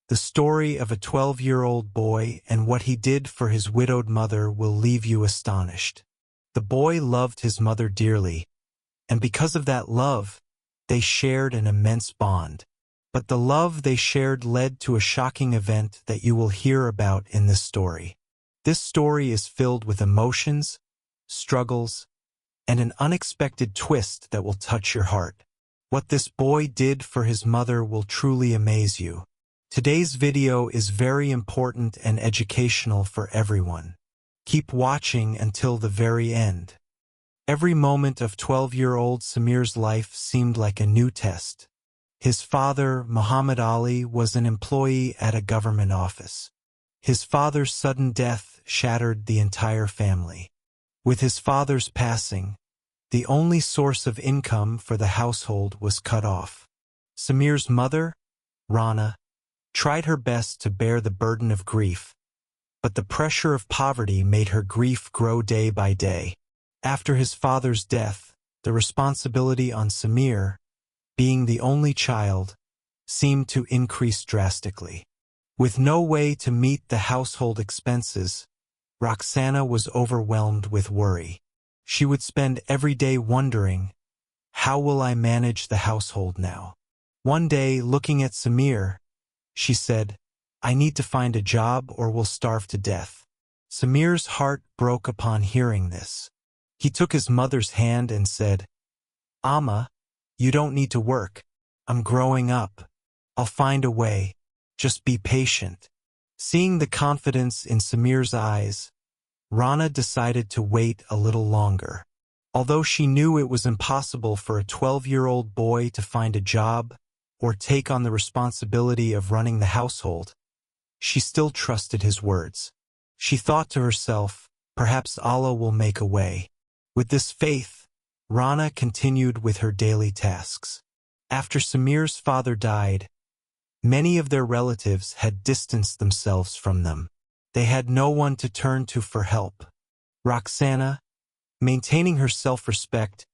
The story of a 12-year-old boy and what he did for his widowed mother will leave you astonished. The boy loved his mother dearly, and because of that love, they shared an immense bond. But the love they shared led to a shocking event that you will hear about in this story. This story is filled with emotions, struggles, and an unexpected twist that will touch your heart. What this boy did for his mother will truly amaze you. Today's video is very important and educational for everyone. Keep watching until the very end. Every moment of 12-year-old Samir's life seemed like a new test. His father, Muhammad Ali, was an employee at a government office. His father's sudden death shattered the entire family. With his father's passing, the only source of income for the household was cut off. Samir's mother, Rana, tried her best to bear the burden of grief, but the pressure of poverty made her grief grow day by day. After his father's death, the responsibility on Samir, being the only child, seemed to increase drastically. With no way to meet the household expenses, Roxana was overwhelmed with worry. She would spend every day wondering, how will I manage the household now? One day, looking at Samir, she said, I need to find a job or we'll starve to death. Samir's heart broke upon hearing this. He took his mother's hand and said, Amma, you don't need to work. I'm growing up. I'll find a way. Just be patient. Seeing the confidence in Samir's eyes, Rana decided to wait a little longer. Although she knew it was impossible for a 12-year-old boy to find a job or take on the responsibility of running the household, she still trusted his words. She thought to herself, perhaps Allah will make a way. With this faith, Rana continued with her daily tasks. After Samir's father died, many of their relatives had distanced themselves from them. They had no one to turn to for help. Roxana, maintaining her self-respect,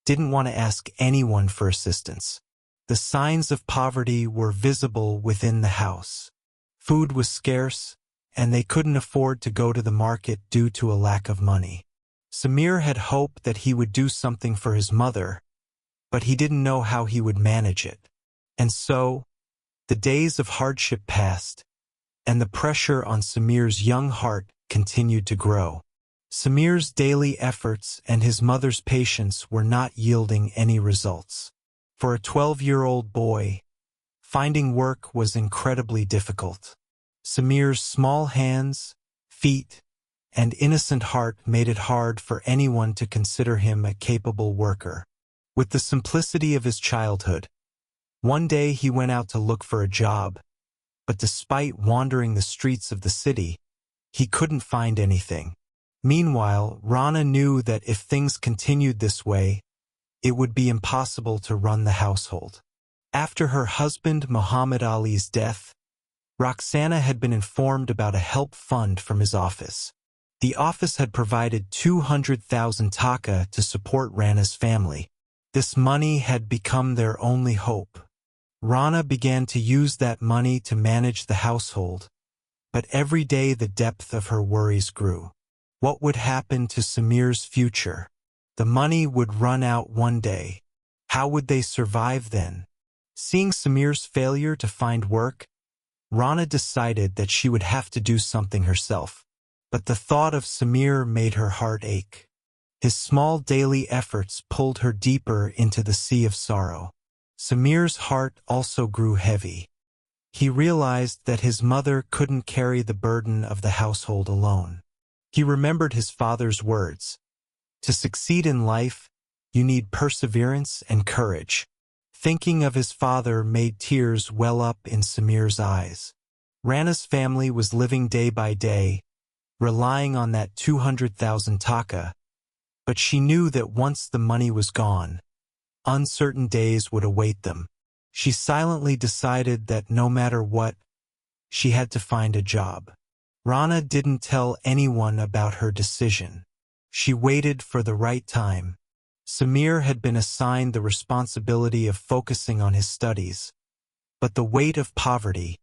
didn't want to ask anyone for assistance. The signs of poverty were visible within the house. Food was scarce, and they couldn't afford to go to the market due to a lack of money. Samir had hoped that he would do something for his mother, but he didn't know how he would manage it. And so, the days of hardship passed, and the pressure on Samir's young heart continued to grow. Samir's daily efforts and his mother's patience were not yielding any results. For a 12-year-old boy, finding work was incredibly difficult. Samir's small hands, feet, and innocent heart made it hard for anyone to consider him a capable worker. With the simplicity of his childhood, one day he went out to look for a job, but despite wandering the streets of the city, he couldn't find anything. Meanwhile, Rana knew that if things continued this way, it would be impossible to run the household. After her husband Muhammad Ali's death, Roxana had been informed about a help fund from his office. The office had provided 200,000 taka to support Rana's family. This money had become their only hope. Rana began to use that money to manage the household, but every day the depth of her worries grew. What would happen to Samir's future? The money would run out one day. How would they survive then? Seeing Samir's failure to find work, Rana decided that she would have to do something herself. But the thought of Samir made her heart ache. His small daily efforts pulled her deeper into the sea of sorrow. Samir's heart also grew heavy. He realized that his mother couldn't carry the burden of the household alone. He remembered his father's words. To succeed in life, you need perseverance and courage. Thinking of his father made tears well up in Samir's eyes. Rana's family was living day by day, relying on that 200,000 taka, but she knew that once the money was gone, uncertain days would await them. She silently decided that no matter what, she had to find a job. Rana didn't tell anyone about her decision. She waited for the right time. Samir had been assigned the responsibility of focusing on his studies, but the weight of poverty,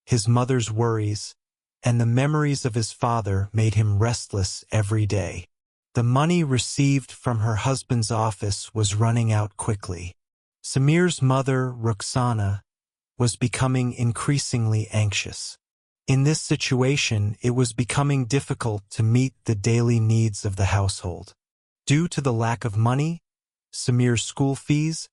his mother's worries, and the memories of his father made him restless every day. The money received from her husband's office was running out quickly. Samir's mother, Rukhsana, was becoming increasingly anxious. In this situation, it was becoming difficult to meet the daily needs of the household. Due to the lack of money, Samir's school fees,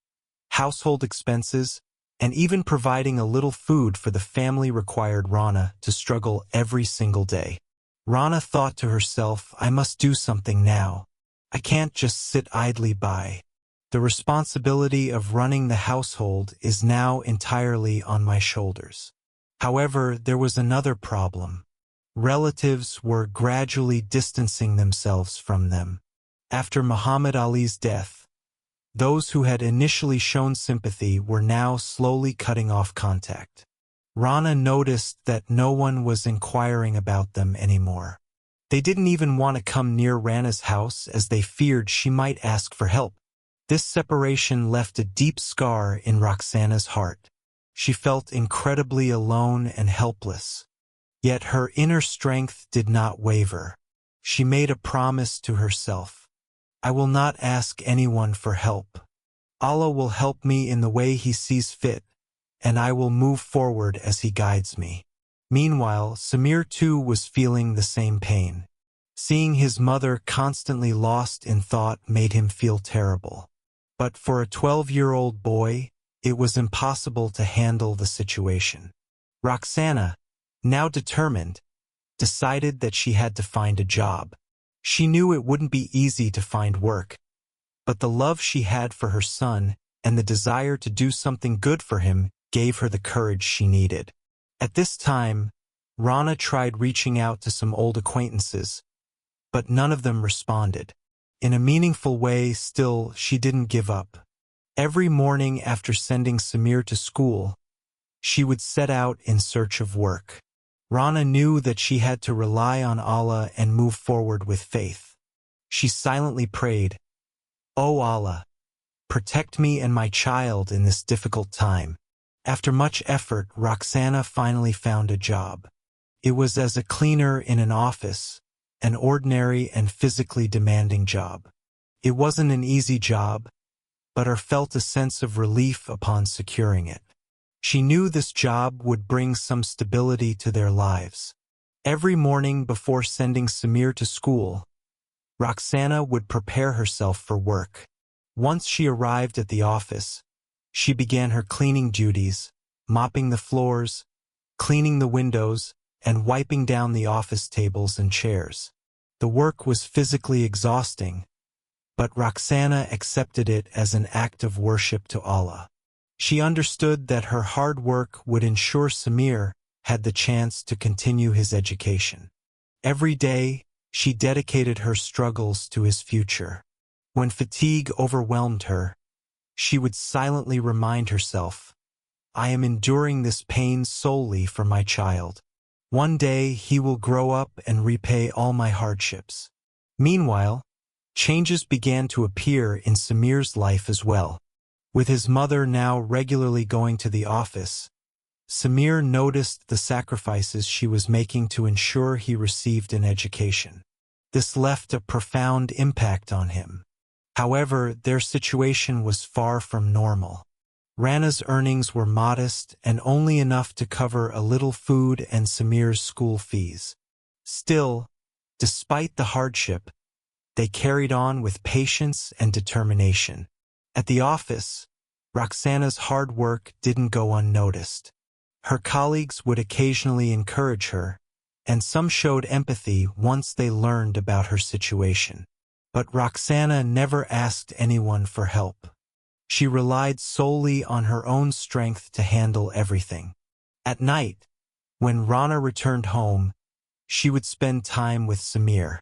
household expenses, and even providing a little food for the family required Rana to struggle every single day. Rana thought to herself, I must do something now. I can't just sit idly by. The responsibility of running the household is now entirely on my shoulders. However, there was another problem. Relatives were gradually distancing themselves from them. After Muhammad Ali's death, those who had initially shown sympathy were now slowly cutting off contact. Rana noticed that no one was inquiring about them anymore. They didn't even want to come near Rana's house as they feared she might ask for help. This separation left a deep scar in Roxana's heart. She felt incredibly alone and helpless. Yet her inner strength did not waver. She made a promise to herself. I will not ask anyone for help. Allah will help me in the way He sees fit, and I will move forward as He guides me. Meanwhile, Samir too was feeling the same pain. Seeing his mother constantly lost in thought made him feel terrible. But for a 12-year-old boy, it was impossible to handle the situation. Roxana, now determined, decided that she had to find a job. She knew it wouldn't be easy to find work, but the love she had for her son and the desire to do something good for him gave her the courage she needed. At this time, Rana tried reaching out to some old acquaintances, but none of them responded. In a meaningful way, still, she didn't give up. Every morning after sending Samir to school, she would set out in search of work. Rana knew that she had to rely on Allah and move forward with faith. She silently prayed, "O Allah, protect me and my child in this difficult time." After much effort, Roxana finally found a job. It was as a cleaner in an office, an ordinary and physically demanding job. It wasn't an easy job, but her felt a sense of relief upon securing it. She knew this job would bring some stability to their lives. Every morning before sending Samir to school, Roxana would prepare herself for work. Once she arrived at the office, she began her cleaning duties, mopping the floors, cleaning the windows, and wiping down the office tables and chairs. The work was physically exhausting, but Roxana accepted it as an act of worship to Allah. She understood that her hard work would ensure Samir had the chance to continue his education. Every day, she dedicated her struggles to his future. When fatigue overwhelmed her, she would silently remind herself, I am enduring this pain solely for my child. One day he will grow up and repay all my hardships. Meanwhile, changes began to appear in Samir's life as well. With his mother now regularly going to the office, Samir noticed the sacrifices she was making to ensure he received an education. This left a profound impact on him. However, their situation was far from normal. Rana's earnings were modest and only enough to cover a little food and Samir's school fees. Still, despite the hardship, they carried on with patience and determination. At the office, Roxana's hard work didn't go unnoticed. Her colleagues would occasionally encourage her, and some showed empathy once they learned about her situation. But Roxana never asked anyone for help. She relied solely on her own strength to handle everything. At night, when Rana returned home, she would spend time with Samir.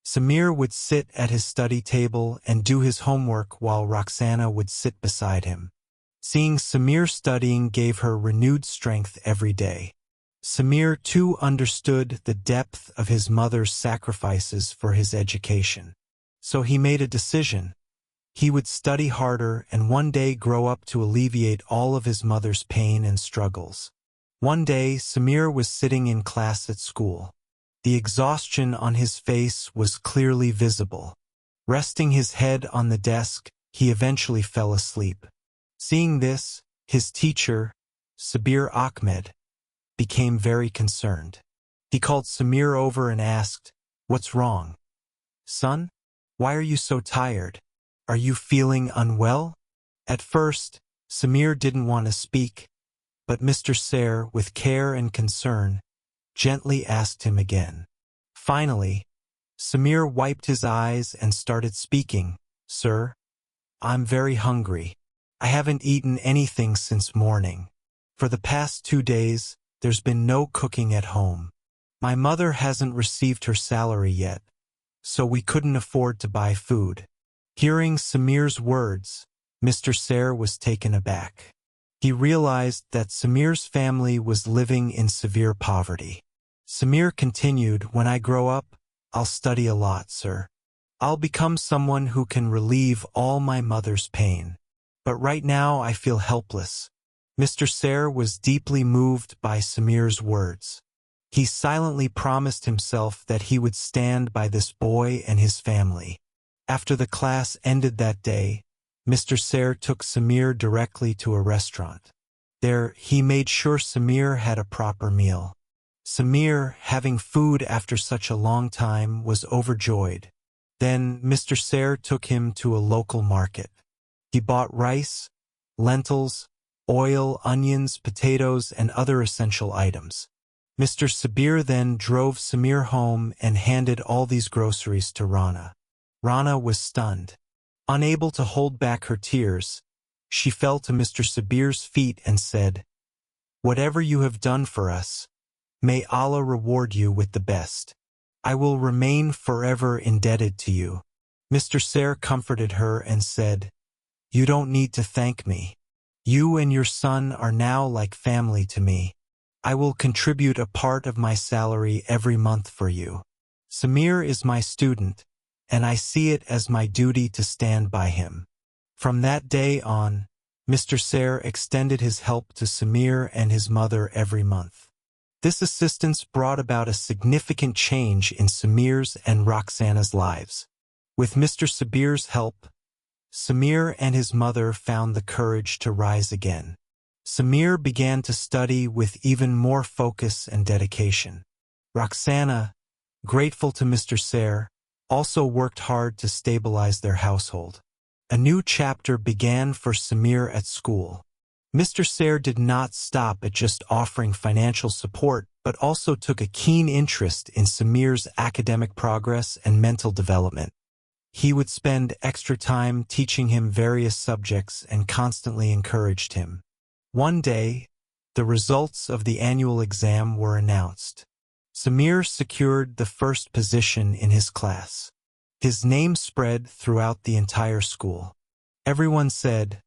Samir would sit at his study table and do his homework while Roxana would sit beside him. Seeing Samir studying gave her renewed strength every day. Samir too understood the depth of his mother's sacrifices for his education. So he made a decision. He would study harder and one day grow up to alleviate all of his mother's pain and struggles. One day, Samir was sitting in class at school. The exhaustion on his face was clearly visible. Resting his head on the desk, he eventually fell asleep. Seeing this, his teacher, Sabir Ahmed, became very concerned. He called Samir over and asked, "What's wrong? Son, why are you so tired? Are you feeling unwell?" At first, Samir didn't want to speak, but Mr. Ser, with care and concern, gently asked him again. Finally, Samir wiped his eyes and started speaking. "Sir, I'm very hungry. I haven't eaten anything since morning. For the past 2 days, there's been no cooking at home. My mother hasn't received her salary yet, so we couldn't afford to buy food." Hearing Samir's words, Mr. Ser was taken aback. He realized that Samir's family was living in severe poverty. Samir continued, "When I grow up, I'll study a lot, sir. I'll become someone who can relieve all my mother's pain. But right now I feel helpless." Mr. Ser was deeply moved by Samir's words. He silently promised himself that he would stand by this boy and his family. After the class ended that day, Mr. Ser took Samir directly to a restaurant. There, he made sure Samir had a proper meal. Samir, having food after such a long time, was overjoyed. Then Mr. Ser took him to a local market. He bought rice, lentils, oil, onions, potatoes, and other essential items. Mr. Sabir then drove Samir home and handed all these groceries to Rana. Rana was stunned. Unable to hold back her tears, she fell to Mr. Sabir's feet and said, "Whatever you have done for us, may Allah reward you with the best. I will remain forever indebted to you." Mr. Ser comforted her and said, "You don't need to thank me. You and your son are now like family to me. I will contribute a part of my salary every month for you. Samir is my student, and I see it as my duty to stand by him." From that day on, Mr. Ser extended his help to Samir and his mother every month. This assistance brought about a significant change in Samir's and Roxana's lives. With Mr. Sabir's help, Samir and his mother found the courage to rise again. Samir began to study with even more focus and dedication. Roxana, grateful to Mr. Ser, also worked hard to stabilize their household. A new chapter began for Samir at school. Mr. Ser did not stop at just offering financial support, but also took a keen interest in Samir's academic progress and mental development. He would spend extra time teaching him various subjects and constantly encouraged him. One day, the results of the annual exam were announced. Samir secured the first position in his class. His name spread throughout the entire school. Everyone said,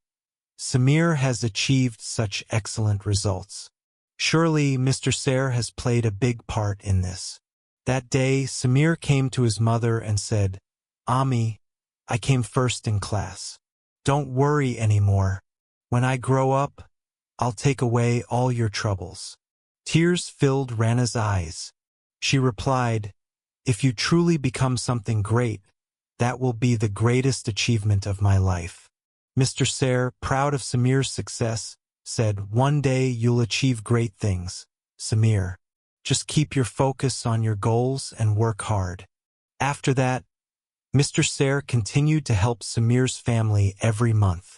"Samir has achieved such excellent results. Surely Mr. Ser has played a big part in this." That day, Samir came to his mother and said, "Ami, I came first in class. Don't worry anymore. When I grow up, I'll take away all your troubles." Tears filled Rana's eyes. She replied, "If you truly become something great, that will be the greatest achievement of my life." Mr. Ser, proud of Samir's success, said, "One day you'll achieve great things, Samir. Just keep your focus on your goals and work hard." After that, Mr. Ser continued to help Samir's family every month.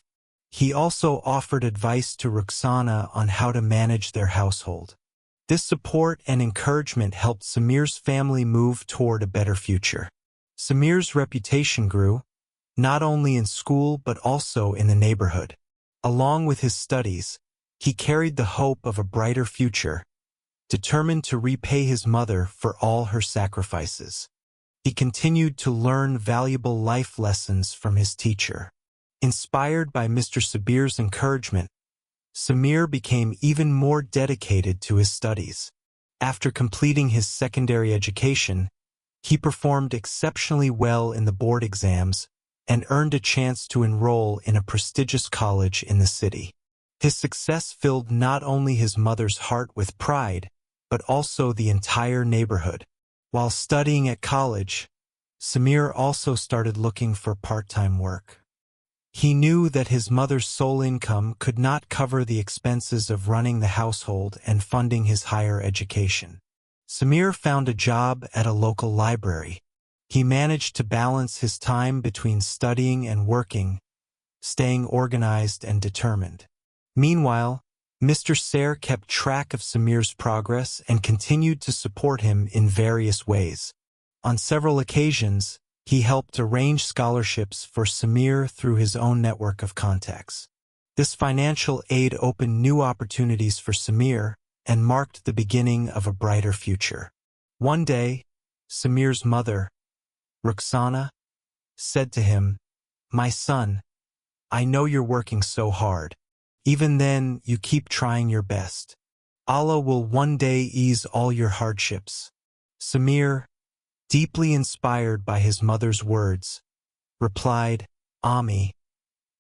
He also offered advice to Roxana on how to manage their household. This support and encouragement helped Samir's family move toward a better future. Samir's reputation grew, not only in school but also in the neighborhood. Along with his studies, he carried the hope of a brighter future, determined to repay his mother for all her sacrifices. He continued to learn valuable life lessons from his teacher. Inspired by Mr. Sabir's encouragement, Samir became even more dedicated to his studies. After completing his secondary education, he performed exceptionally well in the board exams and earned a chance to enroll in a prestigious college in the city. His success filled not only his mother's heart with pride, but also the entire neighborhood. While studying at college, Samir also started looking for part-time work. He knew that his mother's sole income could not cover the expenses of running the household and funding his higher education. Samir found a job at a local library. He managed to balance his time between studying and working, staying organized and determined. Meanwhile, Mr. Sayre kept track of Samir's progress and continued to support him in various ways. On several occasions, he helped arrange scholarships for Samir through his own network of contacts. This financial aid opened new opportunities for Samir and marked the beginning of a brighter future. One day, Samir's mother, Roxana, said to him, "My son, I know you're working so hard. Even then, you keep trying your best. Allah will one day ease all your hardships." Samir, deeply inspired by his mother's words, replied, "Ami,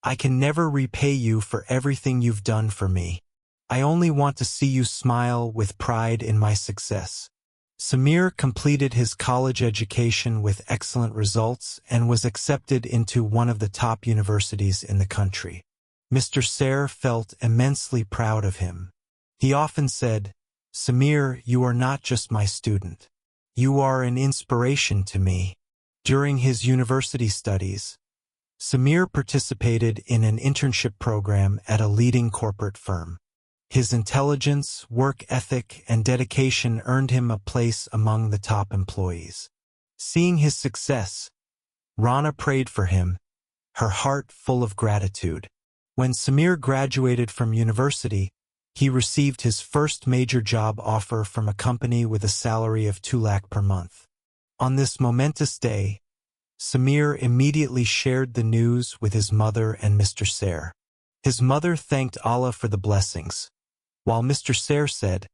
I can never repay you for everything you've done for me. I only want to see you smile with pride in my success." Samir completed his college education with excellent results and was accepted into one of the top universities in the country. Mr. Sayre felt immensely proud of him. He often said, "Samir, you are not just my student. You are an inspiration to me." During his university studies, Samir participated in an internship program at a leading corporate firm. His intelligence, work ethic, and dedication earned him a place among the top employees. Seeing his success, Rana prayed for him, her heart full of gratitude. When Samir graduated from university, he received his first major job offer from a company with a salary of 2 lakh per month. On this momentous day, Samir immediately shared the news with his mother and Mr. Sayre. His mother thanked Allah for the blessings, while Mr. Sayre said,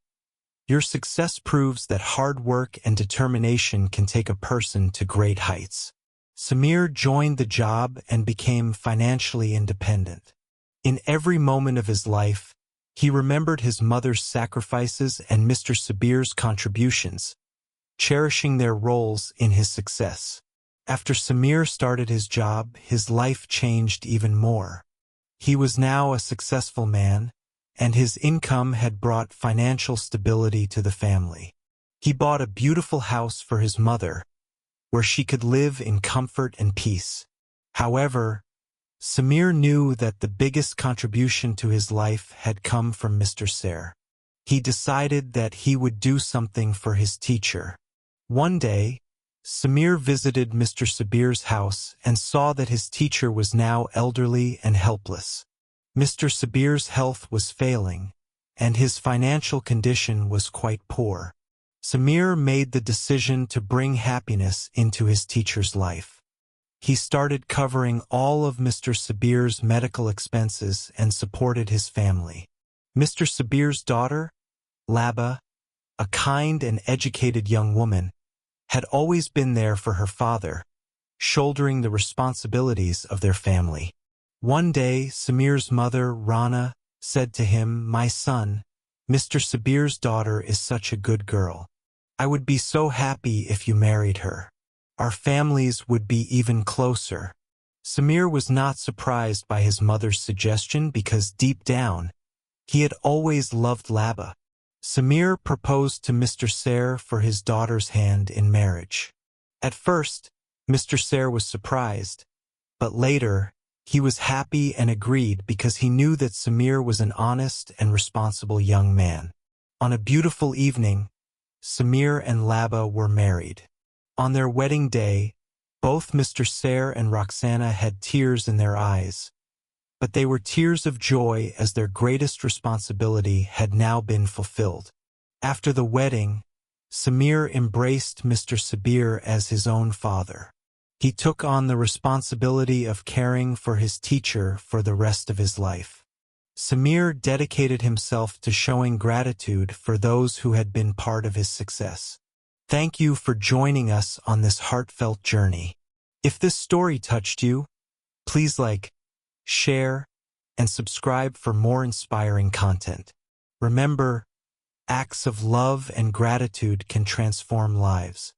"Your success proves that hard work and determination can take a person to great heights." Samir joined the job and became financially independent. In every moment of his life, he remembered his mother's sacrifices and Mr. Sabir's contributions, cherishing their roles in his success. After Samir started his job, his life changed even more. He was now a successful man, and his income had brought financial stability to the family. He bought a beautiful house for his mother, where she could live in comfort and peace. However, Samir knew that the biggest contribution to his life had come from Mr. Sayre. He decided that he would do something for his teacher. One day, Samir visited Mr. Sabir's house and saw that his teacher was now elderly and helpless. Mr. Sabir's health was failing, and his financial condition was quite poor. Samir made the decision to bring happiness into his teacher's life. He started covering all of Mr. Sabir's medical expenses and supported his family. Mr. Sabir's daughter, Laba, a kind and educated young woman, had always been there for her father, shouldering the responsibilities of their family. One day, Samir's mother, Rana, said to him, "My son, Mr. Sabir's daughter is such a good girl. I would be so happy if you married her. Our families would be even closer." Samir was not surprised by his mother's suggestion because deep down, he had always loved Laba. Samir proposed to Mr. Sayre for his daughter's hand in marriage. At first, Mr. Sayre was surprised, but later, he was happy and agreed because he knew that Samir was an honest and responsible young man. On a beautiful evening, Samir and Laba were married. On their wedding day, both Mr. Sayre and Roxana had tears in their eyes, but they were tears of joy as their greatest responsibility had now been fulfilled. After the wedding, Samir embraced Mr. Sabir as his own father. He took on the responsibility of caring for his teacher for the rest of his life. Samir dedicated himself to showing gratitude for those who had been part of his success. Thank you for joining us on this heartfelt journey. If this story touched you, please like, share, and subscribe for more inspiring content. Remember, acts of love and gratitude can transform lives.